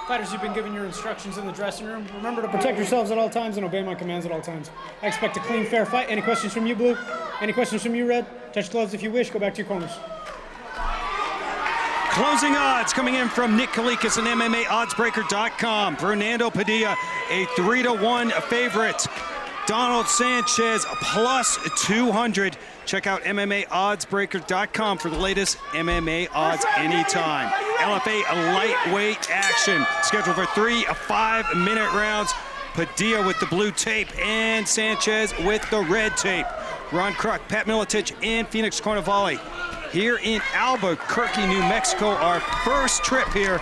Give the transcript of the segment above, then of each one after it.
Fighters, you've been given your instructions in the dressing room. Remember to protect yourselves at all times and obey my commands at all times. I expect a clean, fair fight. Any questions from you, Blue? Any questions from you, Red? Touch gloves if you wish. Go back to your corners. Closing odds coming in from Nick Kalikas and MMAOddsBreaker.com. Fernando Padilla, a 3-1 favorite. Donald Sanchez, plus 200. Check out MMAOddsBreaker.com for the latest MMA odds anytime. LFA lightweight action. Scheduled for 3 5-minute rounds. Padilla with the blue tape and Sanchez with the red tape. Ron Kruk, Pat Miletich, and Phoenix Carnevale here in Albuquerque, New Mexico. Our first trip here.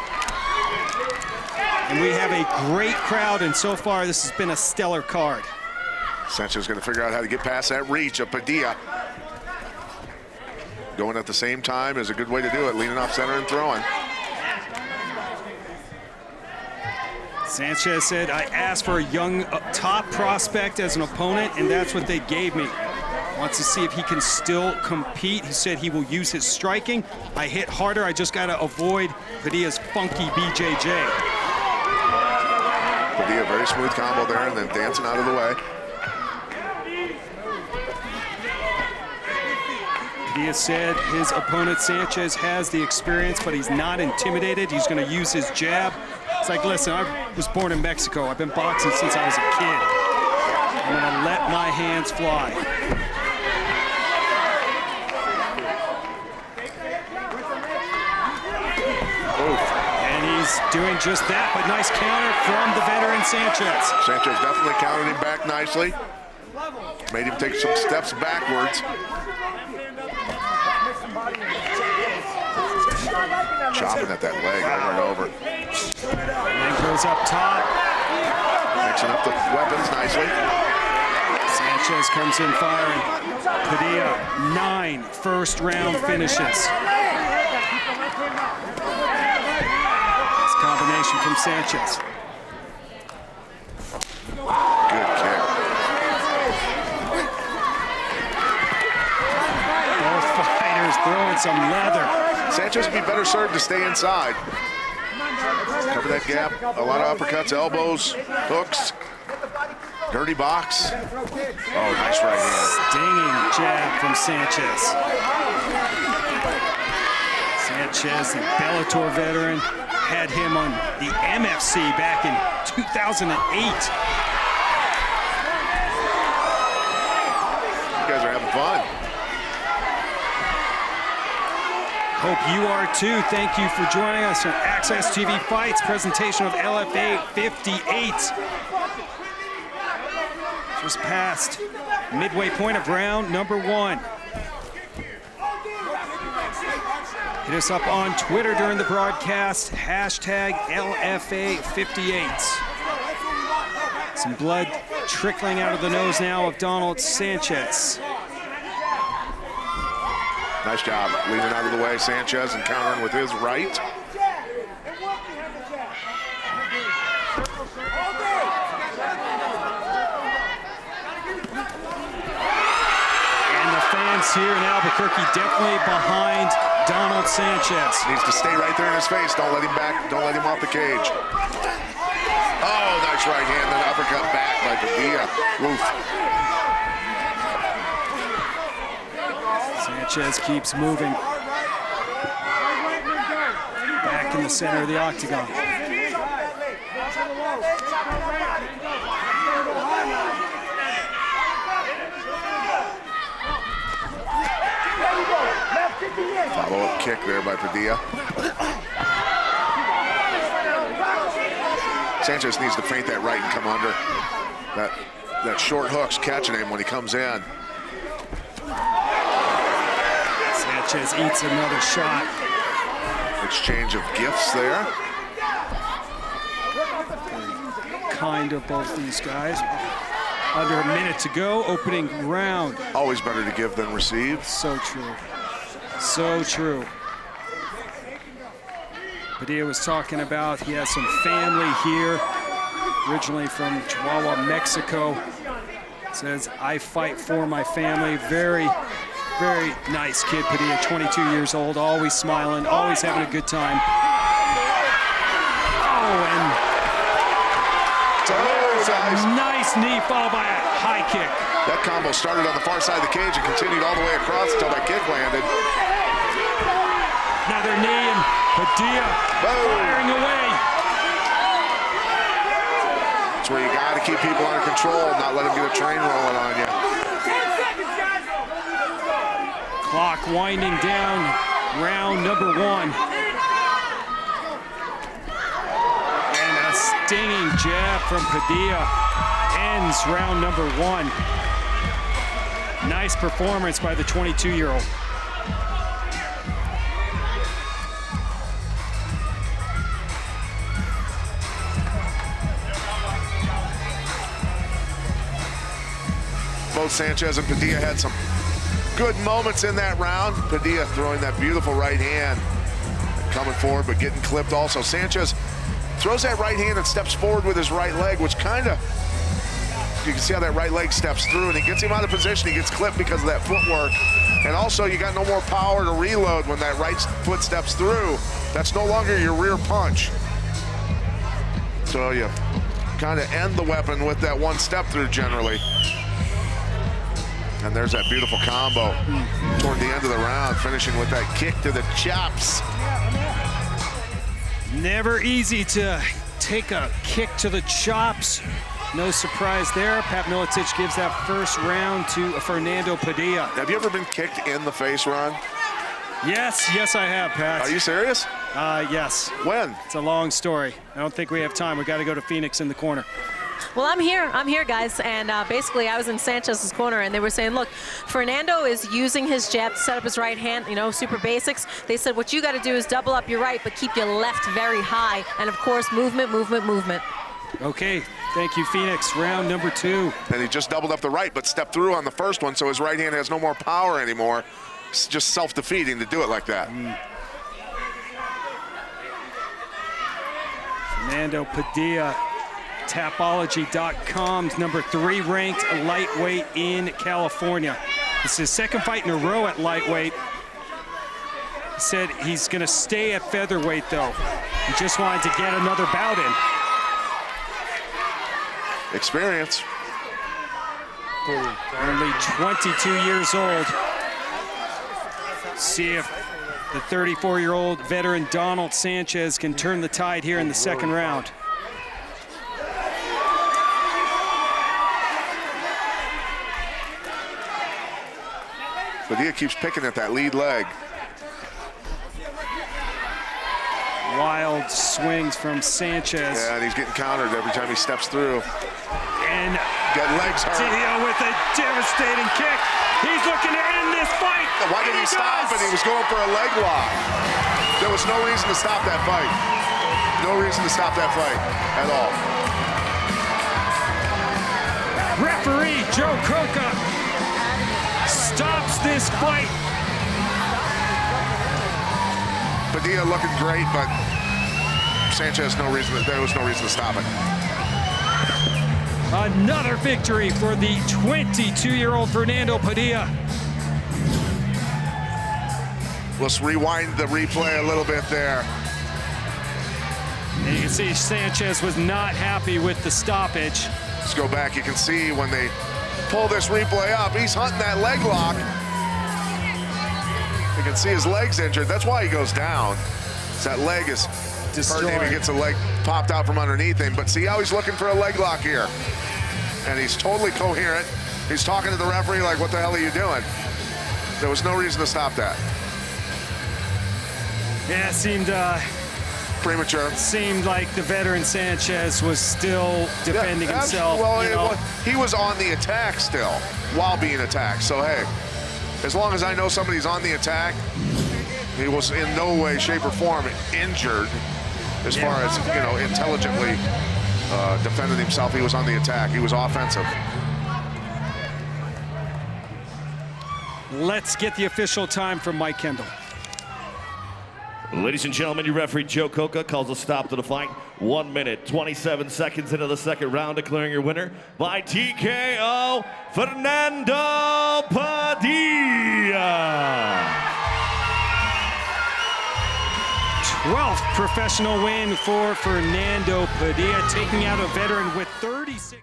And we have a great crowd, and so far this has been a stellar card. Sanchez is going to figure out how to get past that reach of Padilla. Going at the same time is a good way to do it, leaning off center and throwing. Sanchez said, I asked for a young top prospect as an opponent, and that's what they gave me. Wants to see if he can still compete. He said he will use his striking. I hit harder, I just got to avoid Padilla's funky BJJ. Padilla, very smooth combo there, and then dancing out of the way. Padilla said his opponent Sanchez has the experience, but he's not intimidated. He's going to use his jab. It's like, listen, I was born in Mexico. I've been boxing since I was a kid. I'm going to let my hands fly. And he's doing just that, but nice counter from the veteran Sanchez. Sanchez definitely countered him back nicely. Made him take some steps backwards. Chopping at that leg over and over. And goes up top. Mixing up the weapons nicely. Sanchez comes in firing. Padilla, 9 first-round finishes. This combination from Sanchez. Good kick. Both fighters throwing some leather. Sanchez would be better served to stay inside. Cover that gap. A lot of uppercuts, elbows, hooks. Dirty box. Oh, nice right hand. Stinging jab from Sanchez. Sanchez, the Bellator veteran, had him on the MFC back in 2008. You guys are having fun. Hope you are too. Thank you for joining us on Access TV Fights, presentation of LFA 58. Just past midway point of round number 1. Hit us up on Twitter during the broadcast, hashtag LFA 58. Some blood trickling out of the nose now of Donald Sanchez. Nice job leaning out of the way, Sanchez, and countering with his right. And the fans here in Albuquerque definitely behind Donald Sanchez. Needs to stay right there in his face. Don't let him back. Don't let him off the cage. Oh, nice right hand, then uppercut back by Padilla. Woof. Sanchez keeps moving. Back in the center of the octagon. Follow-up kick there by Padilla. Sanchez needs to feint that right and come under. That short hook's catching him when he comes in. Sanchez eats another shot. Exchange of gifts there. Kind of both these guys. Under a minute to go, opening round. Always better to give than receive. So true. So true. Padilla was talking about he has some family here, originally from Chihuahua, Mexico. Says, I fight for my family. Very, very nice kid, Padilla, 22 years old, always smiling, always having a good time. Oh, and Nice knee followed by a high kick. That combo started on the far side of the cage and continued all the way across until that kick landed. Another knee, and Padilla firing away. That's where you got to keep people under control, not let them get a train rolling on you. Clock winding down, round number 1. And a stinging jab from Padilla ends round number 1. Nice performance by the 22-year-old. Both Sanchez and Padilla had some good moments in that round. Padilla throwing that beautiful right hand, coming forward but getting clipped also. Sanchez throws that right hand and steps forward with his right leg, which kind of, you can see how that right leg steps through, and he gets him out of position. He gets clipped because of that footwork. And also, you got no more power to reload when that right foot steps through. That's no longer your rear punch. So you kind of end the weapon with that one step through generally. And there's that beautiful combo toward the end of the round, finishing with that kick to the chops. Never easy to take a kick to the chops. No surprise there. Pat Miletich gives that first round to Fernando Padilla. Have you ever been kicked in the face, Ron? Yes, I have, Pat. Are you serious? Yes. When? It's a long story. I don't think we have time. We got to go to Phoenix in the corner. Well, I'm here, guys, and basically I was in Sanchez's corner, and they were saying, look, Fernando is using his jab to set up his right hand, you know, super basics. They said what you got to do is double up your right, but keep your left very high, and of course, movement, movement, movement. Okay, thank you, Phoenix. Round number 2. And he just doubled up the right, but stepped through on the first one, so his right hand has no more power anymore. It's just self-defeating to do it like that. Fernando Padilla. Tapology.com's number 3 ranked lightweight in California. This is his second fight in a row at lightweight. He said he's going to stay at featherweight, though. He just wanted to get another bout in. Experience. Only 22 years old. See if the 34-year-old veteran Donald Sanchez can turn the tide here in the second round. Padilla keeps picking at that lead leg. Wild swings from Sanchez. Yeah, and he's getting countered every time he steps through. And got legs hurt. Padilla with a devastating kick. He's looking to end this fight. Why did he stop? And he was going for a leg lock. There was no reason to stop that fight. No reason to stop that fight at all. Referee Joe Coca stops this fight. Padilla looking great, but Sanchez, there was no reason to stop it. Another victory for the 22-year-old Fernando Padilla. Let's rewind the replay a little bit there. And you can see Sanchez was not happy with the stoppage. Let's go back. You can see when they pull this replay up, he's hunting that leg lock. You can see his leg's injured. That's why he goes down. That leg is hurting him. He gets a leg popped out from underneath him. But see how he's looking for a leg lock here. And he's totally coherent. He's talking to the referee like, what the hell are you doing? There was no reason to stop that. Yeah, it seemed premature. Seemed like the veteran Sanchez was still defending himself. Well, he was on the attack still while being attacked. So, hey, as long as I know somebody's on the attack, he was in no way, shape, or form injured as far as, you know, intelligently defended himself. He was on the attack. He was offensive. Let's get the official time from Mike Kendall. Ladies and gentlemen, your referee Joe Coca calls a stop to the fight. 1 minute, 27 seconds into the second round, declaring your winner by TKO, Fernando Padilla. 12th professional win for Fernando Padilla, taking out a veteran with 36.